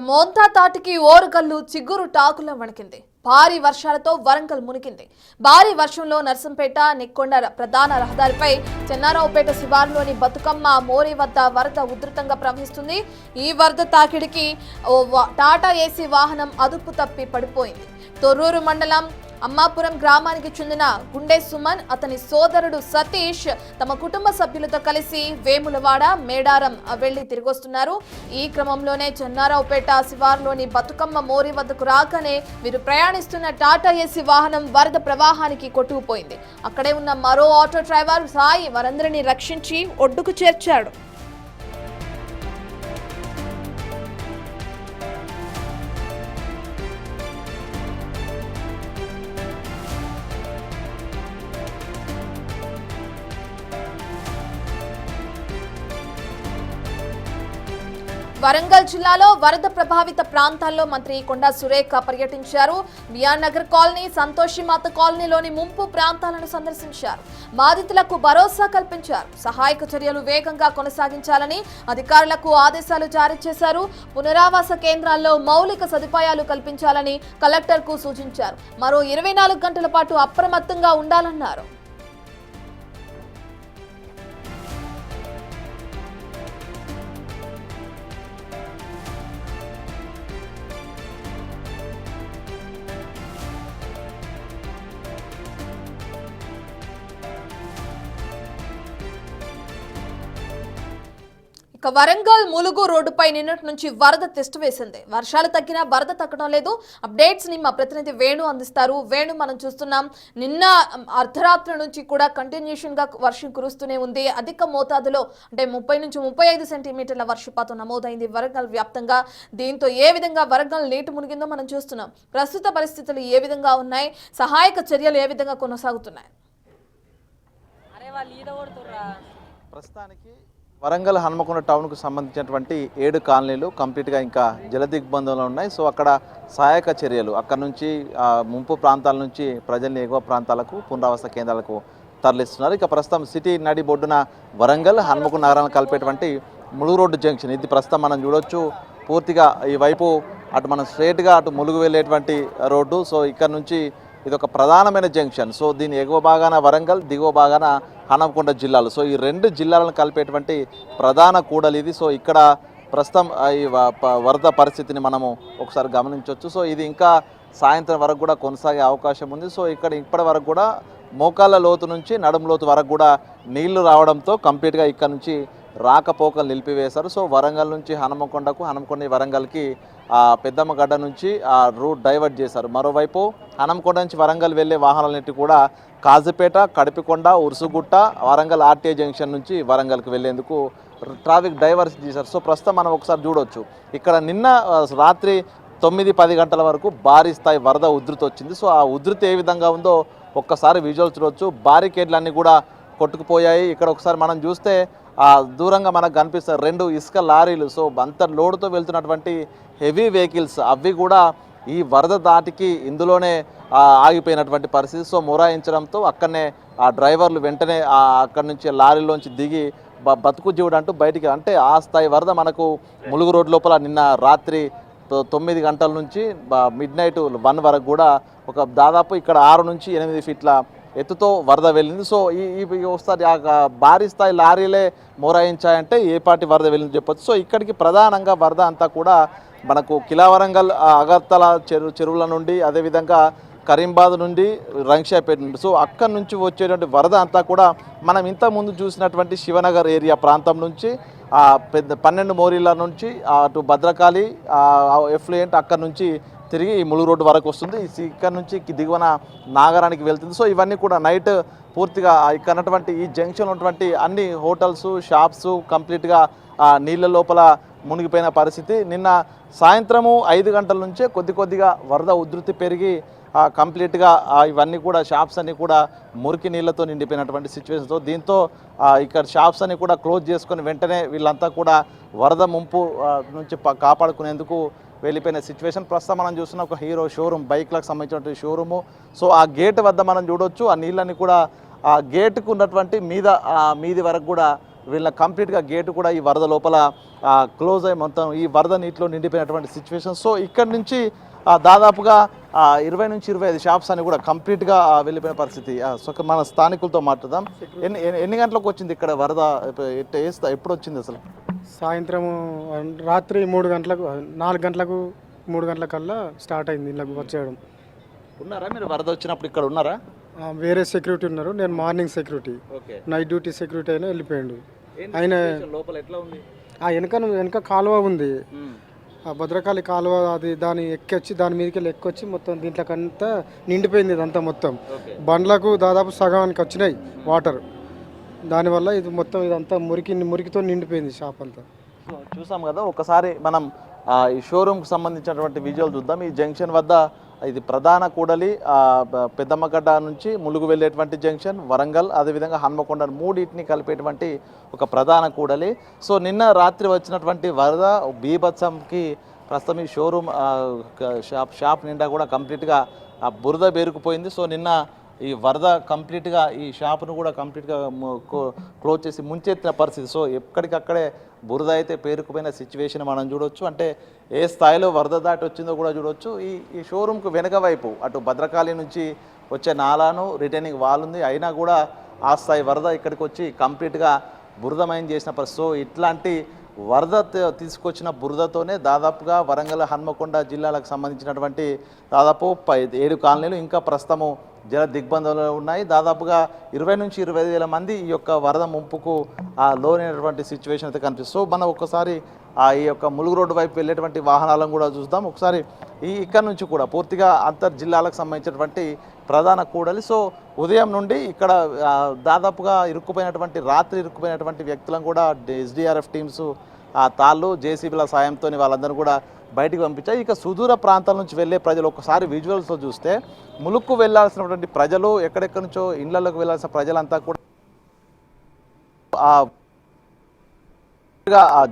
మోంతా తాటికి ఓరుగల్లు చిగురు టాకుల వణికింది. భారీ వర్షాలతో వరంగల్ మునిగింది. భారీ వర్షంలో నర్సంపేట నెక్కొండ ప్రధాన రహదారిపై చెన్నారావుపేట శివారులోని బతుకమ్మ మోరి వద్ద వరద ఉధృతంగా ప్రవహిస్తుంది. ఈ వరద తాకిడికి టాటా ఏసీ వాహనం అదుపు తప్పి పడిపోయింది. తొర్రూరు మండలం అమ్మాపురం గ్రామానికి చెందిన గుండె సుమన్, అతని సోదరుడు సతీష్ తమ కుటుంబ సభ్యులతో కలిసి వేములవాడ మేడారం వెళ్లి తిరిగొస్తున్నారు. ఈ క్రమంలోనే చెన్నారావుపేట శివారులోని బతుకమ్మ మోరి వద్దకు రాగానే వీరు ప్రయాణిస్తున్న టాటా ఏసీ వాహనం వరద ప్రవాహానికి కొట్టుకుపోయింది. అక్కడే ఉన్న మరో ఆటో డ్రైవర్ సాయి వారందరినీ రక్షించి ఒడ్డుకు చేర్చాడు. వరంగల్ జిల్లాలో వరద ప్రభావిత ప్రాంతాల్లో మంత్రి కొండా సురేఖ పర్యటించారు. బిఆర్ నగర్ కాలనీ, సంతోషిమాత కాలనీలోని ముంపు ప్రాంతాలను సందర్శించారు. బాధితులకు భరోసా కల్పించారు. సహాయక చర్యలు వేగంగా కొనసాగించాలని అధికారులకు ఆదేశాలు జారీ చేశారు. పునరావాస కేంద్రాల్లో మౌలిక సదుపాయాలు కల్పించాలని కలెక్టర్కు సూచించారు. మరో 24 గంటల పాటు అప్రమత్తంగా ఉండాలన్నారు. వరంగల్ ములుగు రోడ్డుపై నిన్నటి నుంచి వరద టెస్ట్ వేసింది. వర్షాలు తగ్గినా వరద తగ్గడం లేదు. అప్డేట్స్ ని మా ప్రతినిధి వేణు అందిస్తారు. వేణు, మనం చూస్తున్నాం నిన్న అర్ధరాత్రి నుంచి కూడా కంటిన్యూషన్ గా వర్షం కురుస్తూనే ఉంది. అధిక మోతాదులో అంటే 30 నుంచి 35 సెంటీమీటర్ల వర్షపాతం నమోదైంది వరంగల్ వ్యాప్తంగా. దీంతో ఏ విధంగా వరంగల్ నీటి మునిగిందో మనం చూస్తున్నాం. ప్రస్తుత పరిస్థితులు ఏ విధంగా ఉన్నాయి, సహాయక చర్యలు ఏ విధంగా కొనసాగుతున్నాయి? ప్రస్తుతానికి వరంగల్ హన్మకొండ టౌన్కు సంబంధించినటువంటి 7 కాలనీలు కంప్లీట్గా ఇంకా జలదిగ్బంధంలో ఉన్నాయి. సో అక్కడ సహాయక చర్యలు అక్కడ నుంచి ముంపు ప్రాంతాల నుంచి ప్రజల్ని ఎగువ ప్రాంతాలకు పునరావాస కేంద్రాలకు తరలిస్తున్నారు. ఇక ప్రస్తుతం సిటీ నడి బొడ్డున వరంగల్ హన్మకొండ నగరాలను కలిపేటువంటి ములుగు రోడ్డు జంక్షన్ ఇది ప్రస్తుతం మనం చూడొచ్చు. పూర్తిగా ఈ వైపు అటు మనం స్ట్రేట్గా అటు ములుగు వెళ్ళేటువంటి రోడ్డు. సో ఇక్కడ నుంచి ఇది ఒక ప్రధానమైన జంక్షన్. సో దీని ఎగువ భాగాన వరంగల్, దిగువ భాగాన హన్మకొండ జిల్లాలు. సో ఈ 2 జిల్లాలను కలిపేటువంటి ప్రధాన కూడలి ఇది. సో ఇక్కడ ప్రస్తుతం ఈ వరద పరిస్థితిని మనము ఒకసారి గమనించవచ్చు. సో ఇది ఇంకా సాయంత్రం వరకు కూడా కొనసాగే అవకాశం ఉంది. సో ఇక్కడ ఇప్పటి వరకు కూడా మోకాళ్ళ లోతు నుంచి నడుము లోతు వరకు కూడా నీళ్లు రావడంతో కంప్లీట్గా ఇక్కడ నుంచి రాకపోకలు నిలిపివేశారు. సో వరంగల్ నుంచి హన్మకొండకు, హన్మకొండ వరంగల్కి పెద్దమ్మగడ్డ నుంచి రూట్ డైవర్ట్ చేశారు. మరోవైపు హన్మకొండ నుంచి వరంగల్ వెళ్ళే వాహనాలన్నిటి కూడా కాజుపేట, కడిపికొండ, ఉరుసుగుట్ట, వరంగల్ ఆర్టీఏ జంక్షన్ నుంచి వరంగల్కి వెళ్లేందుకు ట్రాఫిక్ డైవర్స్ చేశారు. సో ప్రస్తుతం మనం ఒకసారి చూడవచ్చు, ఇక్కడ నిన్న రాత్రి 9-10 గంటల వరకు భారీ స్థాయి వరద ఉధృతి వచ్చింది. సో ఆ ఉధృతి ఏ విధంగా ఉందో ఒక్కసారి విజువల్ చూడవచ్చు. బారికేడ్లన్నీ కూడా కొట్టుకుపోయాయి. ఇక్కడ ఒకసారి మనం చూస్తే దూరంగా మనకు కనిపిస్తారు 2 ఇసుక లారీలు. సో అంత లోడుతో వెళ్తున్నటువంటి హెవీ వెహికల్స్ అవి కూడా ఈ వరద దాటికి ఇందులోనే ఆగిపోయినటువంటి పరిస్థితి. సో మొరాయించడంతో అక్కడనే ఆ డ్రైవర్లు వెంటనే అక్కడి నుంచి లారీలోంచి దిగి బతుకు జీవుడు అంటూ బయటికి, అంటే ఆ స్థాయి వరద మనకు ములుగు రోడ్ లోపల నిన్న రాత్రి 9 గంటల నుంచి మిడ్నైట్ 1 వరకు కూడా ఒక దాదాపు ఇక్కడ 6 నుంచి 8 ఫీట్ల ఎత్తుతో వరద వెళ్ళింది. సో ఈ ఒకసారి భారీ స్థాయి లారీలే మోరాయించాయంటే ఏ పాటి వరద వెళ్ళింది చెప్పొచ్చు. సో ఇక్కడికి ప్రధానంగా వరద అంతా కూడా మనకు కిలావరంగల్, అగర్తల చెరువుల నుండి, అదేవిధంగా కరీంబాద్ నుండి, రంక్షాపేట నుండి, సో అక్కడి నుంచి వచ్చేటువంటి వరద అంతా కూడా మనం ఇంతకుముందు చూసినటువంటి శివనగర్ ఏరియా ప్రాంతం నుంచి పెద్ద 12 మోరీల నుంచి అటు భద్రకాళి ఎఫ్లుయెంట్ అక్కడి నుంచి తిరిగి ఈ ములుగు రోడ్డు వరకు వస్తుంది. ఇక్కడ నుంచి దిగువన నాగరానికి వెళ్తుంది. సో ఇవన్నీ కూడా నైట్ పూర్తిగా ఇక్కడ ఉన్నటువంటి ఈ జంక్షన్ ఉన్నటువంటి అన్ని హోటల్స్, షాప్స్ కంప్లీట్గా నీళ్ళ లోపల మునిగిపోయిన పరిస్థితి. నిన్న సాయంత్రము 5 గంటల నుంచే కొద్దిగా వరద ఉధృతి పెరిగి కంప్లీట్గా ఇవన్నీ కూడా షాప్స్ అన్నీ కూడా మురికి నీళ్ళతో నిండిపోయినటువంటి సిచ్యువేషన్తో దీంతో ఇక్కడ షాప్స్ అన్నీ కూడా క్లోజ్ చేసుకొని వెంటనే వీళ్ళంతా కూడా వరద ముంపు నుంచి కాపాడుకునేందుకు వెళ్ళిపోయిన సిచ్యువేషన్. ప్రస్తుతం మనం చూస్తున్న ఒక హీరో షోరూమ్, బైక్లకు సంబంధించినటువంటి షోరూము. సో ఆ గేట్ వద్ద మనం చూడవచ్చు ఆ నీళ్ళని కూడా ఆ గేటుకు ఉన్నటువంటి మీది వరకు కూడా వీళ్ళ కంప్లీట్గా గేటు కూడా ఈ వరద లోపల క్లోజ్ అయ్యి మొత్తం ఈ వరద నీటిలో నిండిపోయినటువంటి సిచ్యువేషన్. సో ఇక్కడ నుంచి దాదాపుగా 20 నుంచి 25 షాప్స్ అని కూడా కంప్లీట్గా వెళ్ళిపోయిన పరిస్థితి. సో మన స్థానికులతో మాట్లాడదాం. ఎన్ని గంటలకు వచ్చింది ఇక్కడ వరద? ఎప్పుడు వచ్చింది అసలు? సాయంత్రం రాత్రి 3 గంటలకు 4 గంటలకు 3 గంటలకల్లా స్టార్ట్ అయింది ఇళ్ళకు వచ్చేయడం. ఉన్నారా మీరు వరద వచ్చినప్పుడు ఇక్కడ ఉన్నారా? వేరే సెక్యూరిటీ ఉన్నారు, నేను morning security, okay. Night duty security అయినా వెళ్ళిపోయాడు. ఆయన లోపల ఎట్లా ఉంది? వెనక కాలువ ఉంది, ఆ భద్రకాళి కాలువ, అది దాని ఎక్కొచ్చి దాని మీదకి వెళ్ళి ఎక్కొచ్చి మొత్తం దీంట్లోకంతా నిండిపోయింది. ఇదంతా మొత్తం బండ్లకు దాదాపు సగానికి వచ్చినాయి వాటర్. దానివల్ల ఇది మొత్తం ఇదంతా మురికితో నిండిపోయింది షాప్ అంతా. చూసాం కదా, ఒకసారి మనం ఈ షోరూమ్కి సంబంధించినటువంటి విజువల్ చూద్దాం. ఈ జంక్షన్ వద్ద ఇది ప్రధాన కూడలి, పెద్దమ్మగడ్డ నుంచి ములుగు వెళ్ళేటువంటి జంక్షన్, వరంగల్, అదేవిధంగా హన్మకొండ మూడింటిని కలిపేటువంటి ఒక ప్రధాన కూడలి. సో నిన్న రాత్రి వచ్చినటువంటి వరద బీభత్సంకి ప్రస్తుతం ఈ షోరూమ్ షాప్ నిండా కూడా కంప్లీట్గా బురద బేరుకుపోయింది. సో నిన్న ఈ వరద కంప్లీట్గా ఈ షాప్ను కూడా కంప్లీట్గా క్లోజ్ చేసి ముంచెత్తిన పరిస్థితి. సో ఎక్కడికక్కడే బురద అయితే పేరుకుపోయిన సిచ్యువేషన్ మనం చూడొచ్చు. అంటే ఏ స్థాయిలో వరద దాటి వచ్చిందో కూడా చూడొచ్చు. ఈ షోరూమ్కు వెనక వైపు అటు భద్రకాళి నుంచి వచ్చే నాలాను రిటర్నింగ్ వాల్ ఉంది, అయినా కూడా ఆ స్థాయి వరద ఇక్కడికి వచ్చి కంప్లీట్గా బురదమయం చేసిన పరిస్థితి. సో ఇట్లాంటి వరద తీసుకొచ్చిన బురదతోనే దాదాపుగా వరంగల్, హన్మకొండ జిల్లాలకు సంబంధించినటువంటి దాదాపు 7 కాలనీలు ఇంకా ప్రస్తుతము జల దిగ్బంధంలో ఉన్నాయి. దాదాపుగా 20 నుంచి 25 వేల మంది ఈ యొక్క వరద ముంపుకు లోనైనటువంటి సిచ్యువేషన్ అయితే కనిపిస్తుంది. సో మనం ఒక్కసారి ఈ యొక్క ములుగు రోడ్డు వైపు వెళ్ళేటువంటి వాహనాలను కూడా చూద్దాం. ఒకసారి ఇక్కడ నుంచి కూడా పూర్తిగా అంతర్ జిల్లాలకు సంబంధించినటువంటి ప్రధాన కూడలి. సో ఉదయం నుండి ఇక్కడ దాదాపుగా రాత్రి ఇరుక్కుపోయినటువంటి వ్యక్తులను కూడా ఎస్డిఆర్ఎఫ్ టీమ్స్ తాళ్ళు జేసీబీల సాయంతో వాళ్ళందరూ కూడా బయటికి పంపించాయి. ఇక సుదూర ప్రాంతాల నుంచి వెళ్ళే ప్రజలు ఒకసారి విజువల్స్లో చూస్తే ములుక్కు వెళ్లాల్సినటువంటి ప్రజలు, ఎక్కడెక్కడి నుంచో ఇళ్లలోకి వెళ్లాల్సిన ప్రజలంతా కూడా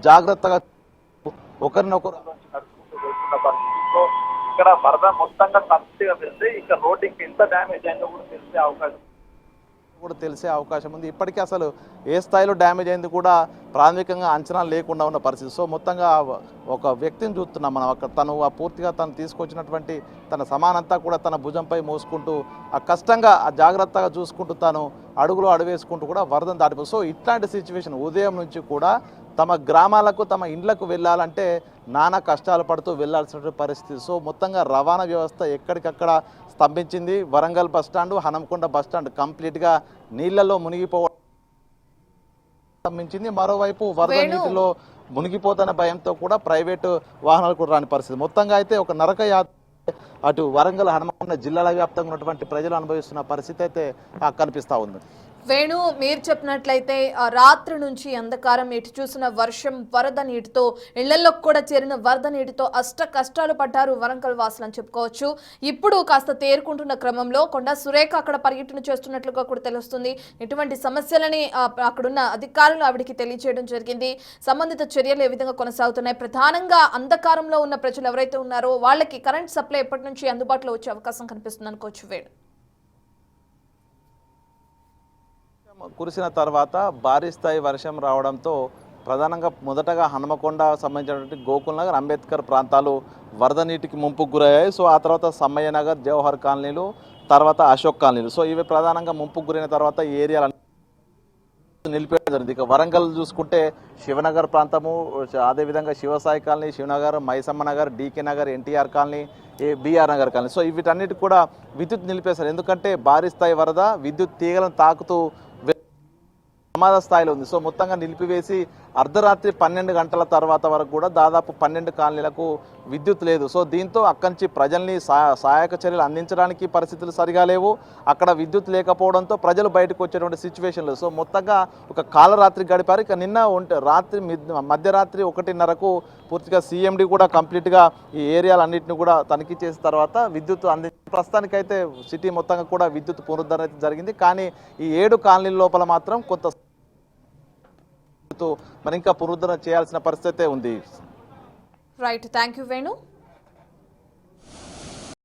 జాగ్రత్తగా ఒకరినొకరు ఇక్కడ వరద మొత్తంగా తప్పిగా వెళ్తే ఇక్కడ రోడ్డుకి ఎంత డ్యామేజ్ అయిందో కూడా తెలిసే అవకాశం ఉంది. ఇప్పటికీ అసలు ఏ స్థాయిలో డ్యామేజ్ అయింది కూడా ప్రాథమికంగా అంచనా లేకుండా ఉన్న పరిస్థితి. సో మొత్తంగా ఒక వ్యక్తిని చూస్తున్నాం మనం అక్కడ. పూర్తిగా తను తీసుకొచ్చినటువంటి తన సమానంతా కూడా తన భుజంపై మోసుకుంటూ కష్టంగా జాగ్రత్తగా చూసుకుంటూ తాను అడుగులో అడుగేసుకుంటూ కూడా వరదను దాటిపోయి. సో ఇట్లాంటి సిచ్యువేషన్ ఉదయం నుంచి కూడా తమ గ్రామాలకు తమ ఇండ్లకు వెళ్ళాలంటే నానా కష్టాలు పడుతూ వెళ్లాల్సినటువంటి పరిస్థితి. సో మొత్తంగా రవాణా వ్యవస్థ ఎక్కడికక్కడ స్తంభించింది. వరంగల్ బస్టాండు, హనంకొండ బస్టాండ్ కంప్లీట్గా నీళ్లలో మునిగిపోవడం స్తంభించింది. మరోవైపు వరద నీటిలో మునిగిపోతున్న భయంతో కూడా ప్రైవేటు వాహనాలు కూడా రాని పరిస్థితి. మొత్తంగా అయితే ఒక నరక యాత్ర అటు వరంగల్, హనుమకొండ జిల్లాల వ్యాప్తంగా ఉన్నటువంటి ప్రజలు అనుభవిస్తున్న పరిస్థితి అయితే కనిపిస్తూ ఉంది. వేణు, మీరు చెప్పినట్లయితే రాత్రి నుంచి అంధకారం, ఎటు చూసిన వర్షం, వరద నీటితో ఇళ్లలోకి కూడా చేరిన వరద నీటితో కష్టాలు పడ్డారు వరంగల్ వాసులు అని చెప్పుకోవచ్చు. ఇప్పుడు కాస్త తేరుకుంటున్న క్రమంలో కొండా సురేఖ అక్కడ పర్యటన చేస్తున్నట్లుగా కూడా తెలుస్తుంది. ఇటువంటి సమస్యలని అక్కడున్న అధికారులు ఆవిడికి తెలియజేయడం జరిగింది. సంబంధిత చర్యలు ఏ విధంగా కొనసాగుతున్నాయి, ప్రధానంగా అంధకారంలో ఉన్న ప్రజలు ఎవరైతే ఉన్నారో వాళ్ళకి కరెంట్ సప్లై ఎప్పటి నుంచి అందుబాటులో వచ్చే అవకాశం కనిపిస్తుంది అనుకోవచ్చు వేణు? కురిసిన తర్వాత భారీ స్థాయి వర్షం రావడంతో ప్రధానంగా మొదటగా హనుమకొండ సంబంధించినటువంటి గోకుల్ నగర్, అంబేద్కర్ ప్రాంతాలు వరద నీటికి ముంపుకు గురయ్యాయి. సో ఆ తర్వాత సమ్మయ్య నగర్, జవహర్ కాలనీలు, తర్వాత అశోక్ కాలనీలు. సో ఇవి ప్రధానంగా ముంపుకు గురైన తర్వాత ఈ ఏరియాలు నిలిపేయడం జరిగింది. ఇక వరంగల్ చూసుకుంటే శివనగర్ ప్రాంతము, అదేవిధంగా Shivasai colony, Shivanagar, Maisamma Nagar, DK Nagar, NTR colony, BR Nagar colony. So వీటన్నిటికి కూడా విద్యుత్ నిలిపేశారు. ఎందుకంటే భారీ స్థాయి వరద విద్యుత్ తీగలను తాకుతూ ప్రమాద స్థాయిలో ఉంది. సో మొత్తంగా నిలిపివేసి అర్ధరాత్రి 12 గంటల తర్వాత వరకు కూడా దాదాపు 12 కాలనీలకు విద్యుత్ లేదు. సో దీంతో అక్కడి నుంచి ప్రజల్ని సహాయక చర్యలు అందించడానికి పరిస్థితులు సరిగా లేవు. అక్కడ విద్యుత్ లేకపోవడంతో ప్రజలు బయటకు వచ్చేటువంటి సిచ్యువేషన్ లేదు. సో మొత్తంగా ఒక కాలరాత్రి గడిపారు. ఇక నిన్న మధ్యరాత్రి 1:30కు పూర్తిగా సీఎండీ కూడా కంప్లీట్గా ఈ ఏరియాలన్నింటినీ కూడా తనిఖీ చేసిన తర్వాత విద్యుత్ ప్రస్తుతానికైతే సిటీ మొత్తంగా కూడా విద్యుత్ పునరుద్ధరణ అయితే జరిగింది. కానీ ఈ 7 కాలనీల లోపల మాత్రం కొంత మరి ఇంకా పునరుద్ధరణ చేయాల్సిన పరిస్థితి ఉంది. Right, thank you Venu.